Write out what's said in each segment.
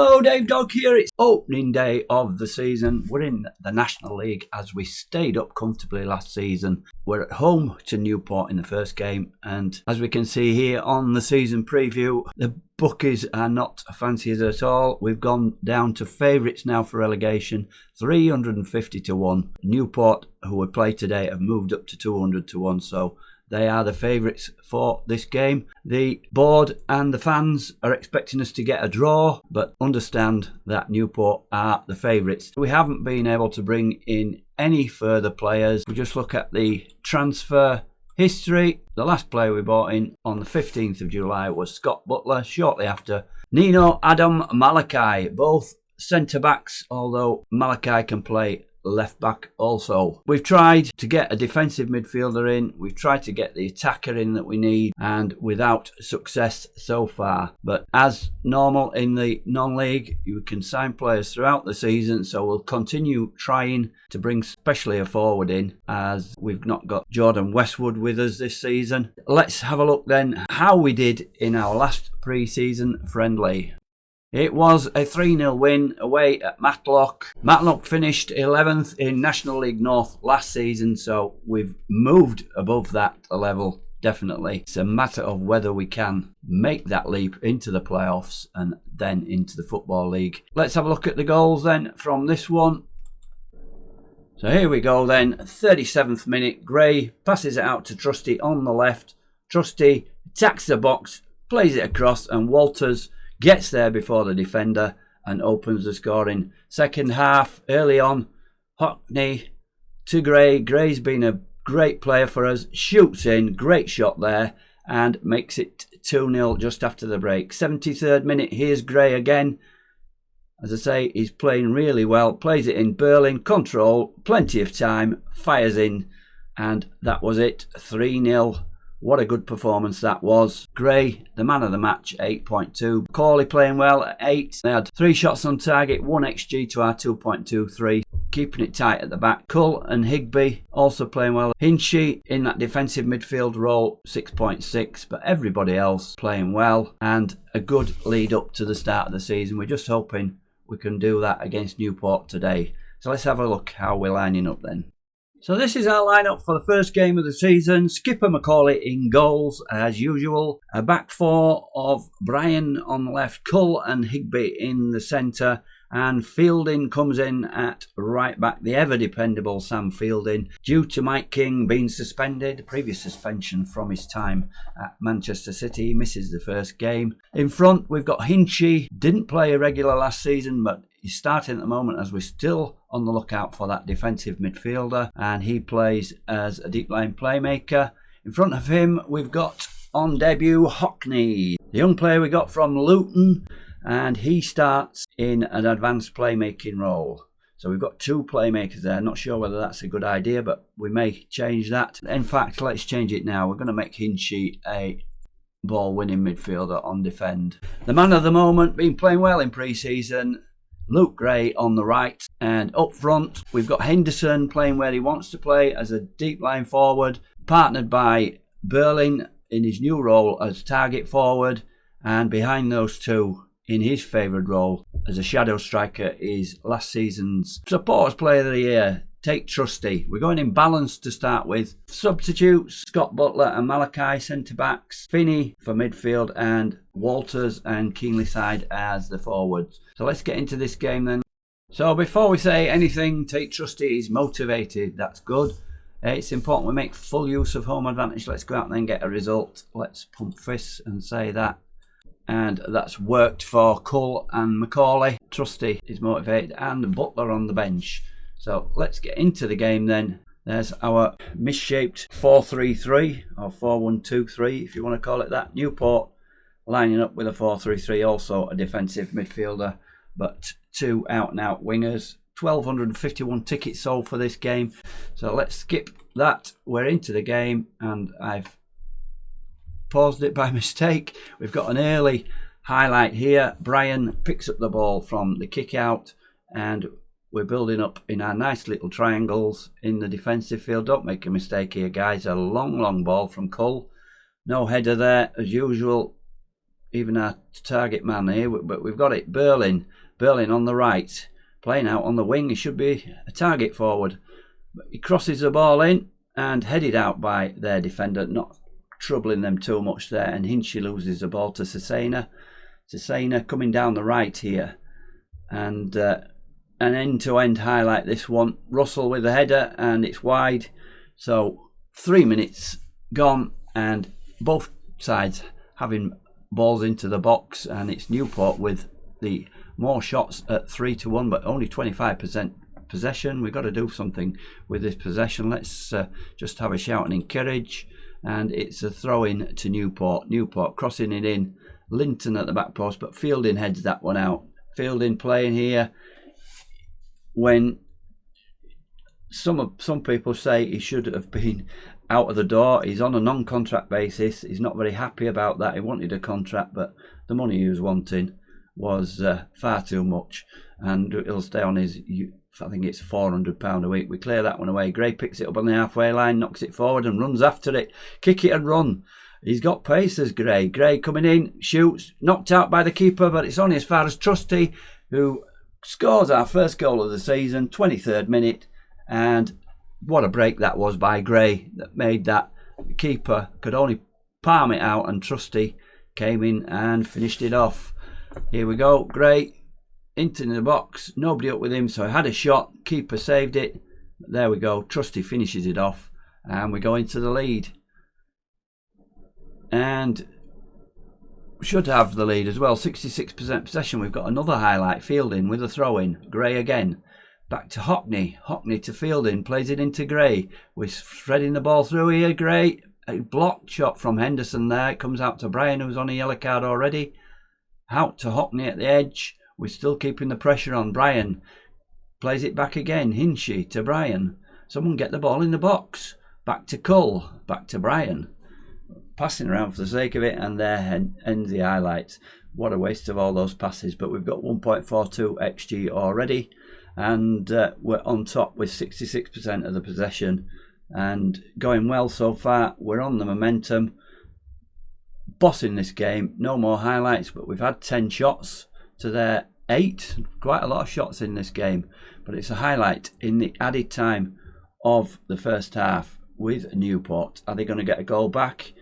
Hello, Dave Dog here. It's opening day of the season. We're in the National League as we stayed up comfortably last season. We're at home to Newport in the first game, and as we can see here on the season preview, the bookies are not fanciers at all. We've gone down to favourites now for relegation, 350 to 1. Newport, who we play today, have moved up to 200 to 1, so they are the favourites for this game. The board and the fans are expecting us to get a draw, but understand that Newport are the favourites. We haven't been able to bring in any further players. We just look at the transfer history. The last player we bought in on the 15th of July was Scott Butler. Shortly after, Nino Adam Malachi, both centre-backs, although Malachi can play left back also. We've tried to get a defensive midfielder in, we've tried to get the attacker in that we need, and without success so far. But as normal in the non-league, you can sign players throughout the season, so we'll continue trying to bring especially a forward in, as we've not got Jordan Westwood with us this season. Let's have a look then how we did in our last pre-season friendly. It was a 3-0 win away at Matlock. Matlock finished 11th in National League North last season, so we've moved above that level, definitely. It's a matter of whether we can make that leap into the playoffs and then into the Football League. Let's have a look at the goals then from this one. So here we go then, 37th minute, Gray passes it out to Trusty on the left. Trusty attacks the box, plays it across, and Walters gets there before the defender and opens the scoring. Second half, early on, Hockney to Gray. Gray's been a great player for us. Shoots in, great shot there, and makes it 2-0 just after the break. 73rd minute, here's Gray again. As I say, he's playing really well. Plays it in, Berlin, control, plenty of time, fires in, and that was it, 3-0. What a good performance that was. Gray, the man of the match, 8.2. Corley playing well at 8. They had 3 shots on target, 1 XG to our 2.23. Keeping it tight at the back. Cull and Higby also playing well. Hinchy in that defensive midfield role, 6.6. But everybody else playing well. And a good lead up to the start of the season. We're just hoping we can do that against Newport today. So let's have a look how we're lining up then. So this is our lineup for the first game of the season. Skipper Macaulay in goals as usual. A back four of Brian on the left, Cull and Higby in the centre. And Fielding comes in at right back, the ever dependable Sam Fielding, due to Mike King being suspended, previous suspension from his time at Manchester City. He misses the first game. In front we've got Hinchy, didn't play a regular last season, but he's starting at the moment as we're still on the lookout for that defensive midfielder, and he plays as a deep line playmaker. In front of him we've got on debut Hockney, the young player we got from Luton, and he starts in an advanced playmaking role. So we've got 2 playmakers there. Not sure whether that's a good idea, but we may change that. In fact, let's change it now. We're going to make Hinchy a ball-winning midfielder on defend. The man of the moment, been playing well in pre-season, Luke Gray on the right. And up front, we've got Henderson playing where he wants to play as a deep line forward, partnered by Berlin in his new role as target forward. And behind those two, in his favoured role as a shadow striker, is last season's supporters player of the year, Tate Trusty. We're going in balance to start with. Substitutes, Scott Butler and Malachi centre-backs, Finney for midfield, and Walters and Keenlyside as the forwards. So let's get into this game then. So before we say anything, Tate Trusty is motivated. That's good. It's important we make full use of home advantage. Let's go out and then get a result. Let's pump fists and say that. And that's worked for Cull and Macaulay. Trusty is motivated and Butler on the bench. So let's get into the game then. There's our misshaped 4-3-3 or 4-1-2-3 if you want to call it that. Newport lining up with a 4-3-3, also a defensive midfielder, but 2 out-and-out wingers. 1,251 tickets sold for this game. So let's skip that. We're into the game, and I've paused it by mistake. We've got an early highlight here. Brian picks up the ball from the kick out, and we're building up in our nice little triangles in the defensive field. Don't make a mistake here, guys. A long ball from Cull. No header there as usual. even our target man here, but we've got it. Berlin on the right, playing out on the wing. He should be a target forward. But he crosses the ball in and headed out by their defender, not troubling them too much there. And Hinchy loses the ball to Cesena. Cesena coming down the right here. And an end-to-end highlight, this one. Russell with the header, and it's wide. So 3 minutes gone, and both sides having balls into the box, and it's Newport with the more shots at 3-1, but only 25% possession. We've got to do something with this possession. Let's just have a shout and encourage, and it's a throw-in to Newport. Newport crossing it in. Linton at the back post, but Fielding heads that one out. Fielding playing here when some people say he should have been out of the door. He's on a non-contract basis. He's not very happy about that. He wanted a contract, but the money he was wanting was far too much, and he'll stay on his, I think it's £400 a week. We clear that one away. Gray picks it up on the halfway line, knocks it forward and runs after it. Kick it and run. He's got pace as Gray. Gray coming in, shoots, knocked out by the keeper, but it's only as far as Trusty, who scores our first goal of the season, 23rd minute. And what a break that was by Gray that made that. The keeper could only palm it out, and Trusty came in and finished it off. Here we go. Gray into the box. Nobody up with him, so he had a shot. Keeper saved it. There we go. Trusty finishes it off, and we go into the lead. And should have the lead as well. 66% possession. We've got another highlight. Fielding with a throw-in. Gray again. Back to Hockney. Hockney to Fielding. Plays it into Gray. We're threading the ball through here. Gray. A blocked shot from Henderson there. It comes out to Brian, who's on a yellow card already. Out to Hockney at the edge. We're still keeping the pressure on. Brian plays it back again. Hinchy to Brian. Someone get the ball in the box. Back to Cull. Back to Brian. Passing around for the sake of it, and there ends the highlights. What a waste of all those passes, but we've got 1.42 XG already, and we're on top with 66% of the possession and going well so far. We're on the momentum, bossing this game. No more highlights, but we've had 10 shots to their 8. Quite a lot of shots in this game, but it's a highlight in the added time of the first half with Newport. Are they going to get a goal back?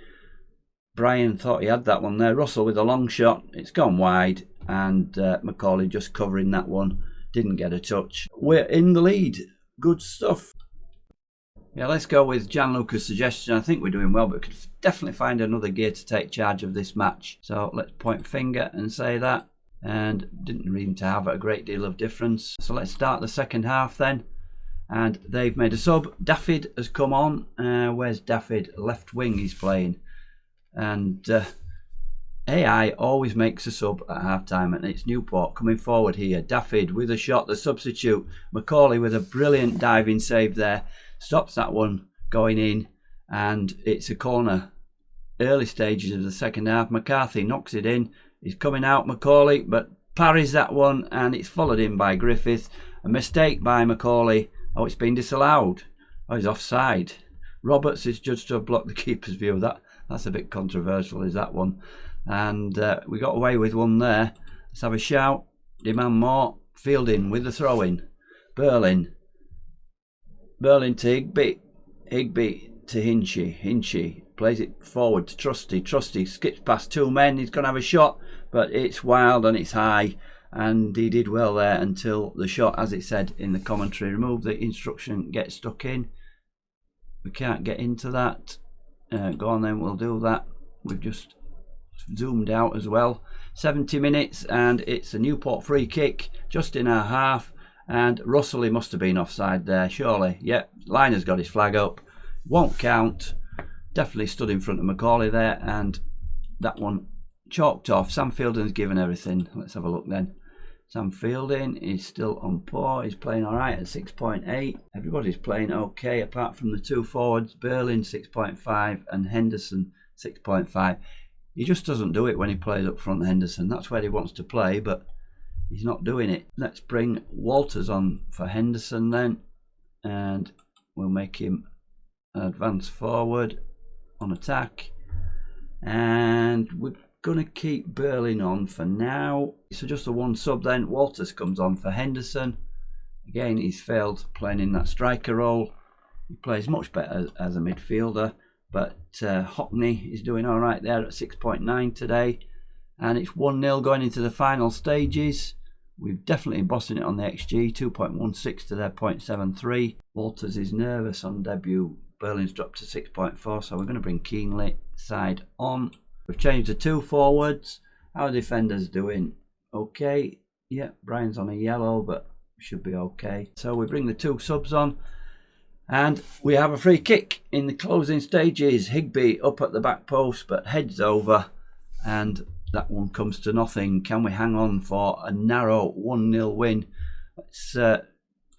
Brian thought he had that one there. Russell with a long shot. It's gone wide, and Macaulay just covering that one. Didn't get a touch. We're in the lead. Good stuff. Yeah, let's go with Gianluca's suggestion. I think we're doing well, but we could definitely find another gear to take charge of this match. So let's point finger and say that. And didn't seem to have a great deal of difference. So let's start the second half then. And they've made a sub. Daffyd has come on. Where's Daffyd? Left wing he's playing. And AI always makes a sub at half time, and it's Newport coming forward here. Daffyd with a shot, the substitute. Macaulay with a brilliant diving save there. Stops that one going in, and it's a corner. Early stages of the second half. McCarthy knocks it in. He's coming out, Macaulay, but parries that one, and it's followed in by Griffith. A mistake by Macaulay. Oh, it's been disallowed. Oh, he's offside. Roberts is judged to have blocked the keeper's view. That's a bit controversial, is that one? And we got away with one there. Let's have a shout. Demand more. Fielding with the throw-in. Berlin to Higby. Higby to Hinchy. Hinchy plays it forward to Trusty. Trusty skips past 2 men. He's going to have a shot, but it's wild and it's high. And he did well there until the shot, as it said in the commentary, remove the instruction, get stuck in. We can't get into that. Go on then, we'll do that. We've just zoomed out as well. 70 minutes, and it's a Newport free kick just in our half. And Russell, he must have been offside there, surely. Yep, Liner's got his flag up. Won't count. Definitely stood in front of Macaulay there, and that one chalked off. Sam Fielding's given everything. Let's have a look then. Sam Fielding is still on par. He's playing alright at 6.8. Everybody's playing okay apart from the 2 forwards. Berlin 6.5 and Henderson 6.5. He just doesn't do it when he plays up front, Henderson. That's where he wants to play, but he's not doing it. Let's bring Walters on for Henderson then, and we'll make him advance forward on attack. And we've going to keep Burling on for now. So just the one sub then. Walters comes on for Henderson. Again, he's failed playing in that striker role. He plays much better as a midfielder. But Hockney is doing all right there at 6.9 today. And it's 1-0 going into the final stages. We've definitely bossing it on the XG, 2.16 to their 0.73. Walters is nervous on debut. Burling's dropped to 6.4, so we're going to bring Keenley side on. We've changed the 2 forwards. Our defenders doing okay. Yeah, Brian's on a yellow, but should be okay. So we bring the 2 subs on. And we have a free kick in the closing stages. Higby up at the back post, but heads over. And that one comes to nothing. Can we hang on for a narrow 1-0 win? Let's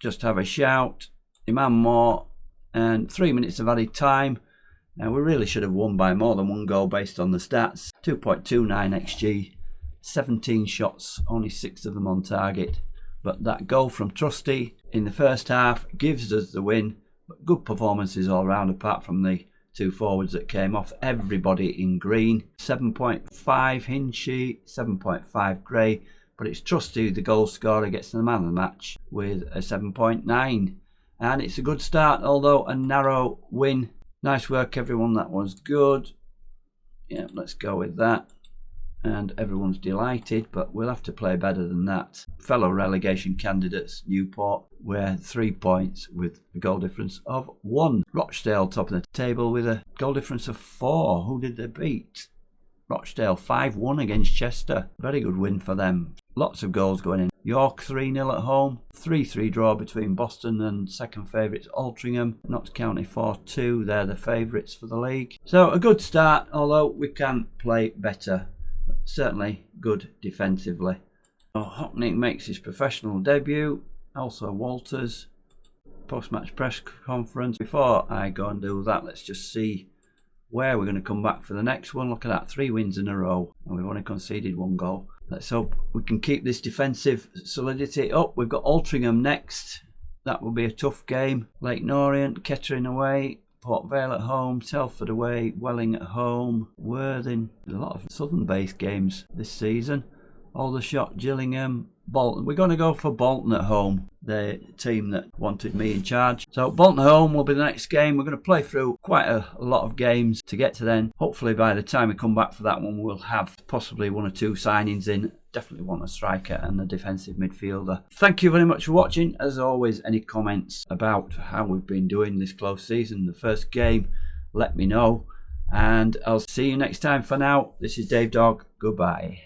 just have a shout. Imam Moore, and 3 minutes of added time. Now we really should have won by more than 1 goal based on the stats. 2.29 XG, 17 shots, only 6 of them on target. But that goal from Trusty in the first half gives us the win. But good performances all round apart from the 2 forwards that came off. Everybody in green. 7.5 Hinchy, 7.5 Gray, but it's Trusty, the goal scorer, gets the man of the match with a 7.9. And it's a good start, although a narrow win. Nice work everyone, that was good. Yeah, let's go with that. And everyone's delighted, but we'll have to play better than that. Fellow relegation candidates, Newport, were 3 points with a goal difference of 1. Rochdale top of the table with a goal difference of 4. Who did they beat? Rochdale 5-1 against Chester. Very good win for them. Lots of goals going in. York 3-0 at home. 3-3 draw between Boston and second favourites Altrincham. Notts County 4-2. They're the favourites for the league. So a good start, although we can play better. Certainly good defensively. Hockney makes his professional debut. Also Walters. Post-match press conference. Before I go and do that, let's just see where we're going to come back for the next one. Look at that, 3 wins in a row, and we've only conceded 1 goal. Let's hope we can keep this defensive solidity up. We've got Altrincham next. That will be a tough game. Leyton Orient, Kettering away, Port Vale at home, Telford away, Welling at home, Worthing. There's a lot of southern-based games this season. Aldershot, Gillingham, Bolton. We're going to go for Bolton at home, the team that wanted me in charge. So Bolton at home will be the next game. We're going to play through quite a lot of games to get to then. Hopefully by the time we come back for that one, we'll have possibly 1 or 2 signings in. Definitely want a striker and a defensive midfielder. Thank you very much for watching. As always, any comments about how we've been doing this close season, the first game, let me know. And I'll see you next time. For now, this is Dave Dog. Goodbye.